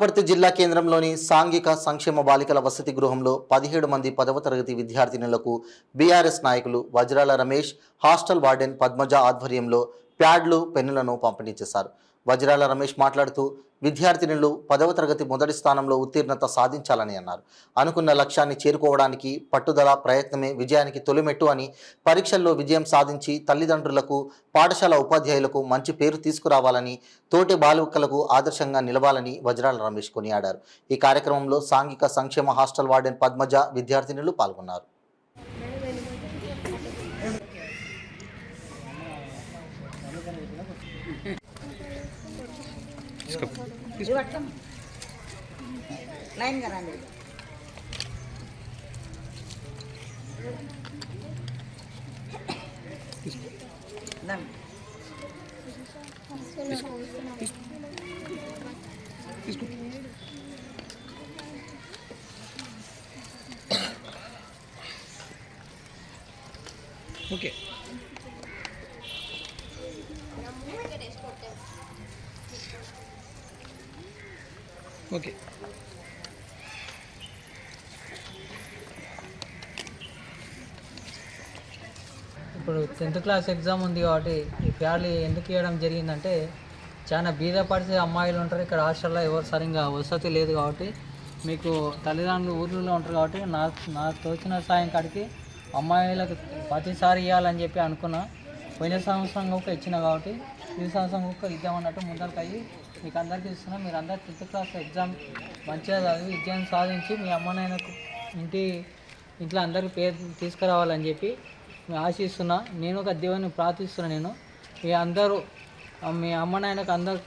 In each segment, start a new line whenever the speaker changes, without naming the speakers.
వనపర్తి జిల్లా కేంద్రంలోని సాంఘిక సంక్షేమ బాలికల వసతి గృహంలో 17 మంది 10వ తరగతి విద్యార్థినులకు బీఆర్ఎస్ నాయకులు వజ్రాల రమేష్, హాస్టల్ వార్డెన్ పద్మజ ఆధ్వర్యంలో ప్యాడ్లు, పెన్నులను పంపిణీ చేశారు. వజ్రాల రమేష్ మాట్లాడుతూ విద్యార్థినులు 10వ తరగతి మొదటి స్థానంలో ఉత్తీర్ణత సాధించాలని అన్నారు. అనుకున్న లక్ష్యాన్ని చేరుకోవడానికి పట్టుదల, ప్రయత్నమే విజయానికి తొలిమెట్టు అని, పరీక్షల్లో విజయం సాధించి తల్లిదండ్రులకు, పాఠశాల ఉపాధ్యాయులకు మంచి పేరు తీసుకురావాలని, తోటి బాలికలకు ఆదర్శంగా నిలవాలని వజ్రాల రమేష్ కొనియాడారు. ఈ కార్యక్రమంలో సాంఘిక సంక్షేమ హాస్టల్ వార్డెన్ పద్మజ, విద్యార్థినులు పాల్గొన్నారు.
ఓకే ఓకే
ఇప్పుడు 10th క్లాస్ ఎగ్జామ్ ఉంది కాబట్టి ఈ ప్యాడ్లు ఎందుకు ఇవ్వడం జరిగిందంటే, చాలా బీద పరిస్థితి అమ్మాయిలు ఉంటారు ఇక్కడ హాస్టల్లో, ఎవరు సరిగ్గా వసతి లేదు కాబట్టి, మీకు తల్లిదండ్రులు ఊర్లలో ఉంటారు కాబట్టి నా తోచిన సాయం కాడికి అమ్మాయిలకు ప్రతిసారి ఇవ్వాలని చెప్పి అనుకున్నా. పోయిన సంవత్సరం ఒక ఇచ్చిన కాబట్టి ఈ సంవత్సరం ఒక ఇద్దామన్నట్టు ముందరికి అయ్యి మీకు అందరికీ ఇస్తున్నా. మీరు అందరు 10th క్లాస్ ఎగ్జామ్ మంచిగా చదివి విజయం సాధించి మీ అమ్మ నాయనకు ఇంట్లో అందరికీ పేరు తీసుకురావాలని చెప్పి నేను ఆశిస్తున్నా. నేను ఒక దేవుని ప్రార్థిస్తున్నా. నేను మీ అందరూ మీ అమ్మ నాయనకు అందరు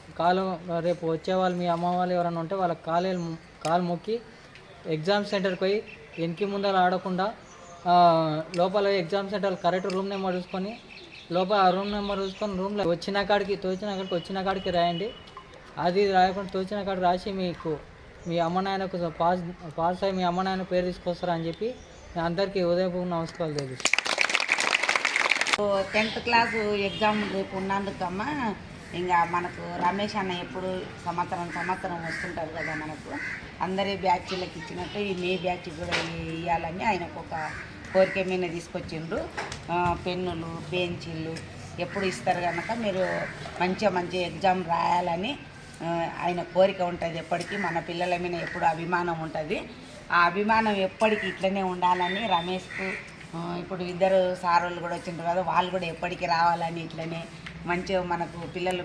రేపు వచ్చేవాళ్ళు మీ అమ్మ వాళ్ళు ఎవరైనా ఉంటే వాళ్ళ కాలు మొక్కి ఎగ్జామ్ సెంటర్కి పోయి వెనక్కి ముందర ఆడకుండా లోపల exam centre correct room number చూసుకొని లోపల ఆ రూమ్ నెంబర్ చూసుకొని రూమ్లో వచ్చిన కాడికి రాయండి. అది రాయకుండా తోచిన కాడికి రాసి మీకు మీ అమ్మ నాయనకు పాస్ అయ్యి మీ అమ్మ నాయన పేరు తీసుకొస్తారా అని చెప్పి నేను అందరికీ ఉదయపూర్వ నమస్కారాలు తెలుసు.
10th క్లాసు ఎగ్జామ్ రేపు ఉన్నందుకమ్మా ఇంకా మనకు రమేష్ అన్న ఎప్పుడు సంవత్సరం వస్తుంటారు కదా, మనకు అందరి బ్యాచ్లకు ఇచ్చినట్టు ఈ మే బ్యాచ్ కూడా ఇవ్వాలని ఆయనకు ఒక కోరిక మీద తీసుకొచ్చిండ్రు. పెన్నులు, పెన్సిళ్ళు ఎప్పుడు ఇస్తారు కనుక మీరు మంచి ఎగ్జామ్ రాయాలని ఆయన కోరిక ఉంటుంది. ఎప్పటికీ మన పిల్లల మీద ఎప్పుడు అభిమానం ఉంటుంది. ఆ అభిమానం ఎప్పటికీ ఇట్లనే ఉండాలని రమేష్కు ఇప్పుడు ఇద్దరు సారోళ్ళు కూడా వచ్చిండ్రు కదా, వాళ్ళు కూడా ఎప్పటికీ రావాలని ఇట్లనే మంచిగా మనకు పిల్లలు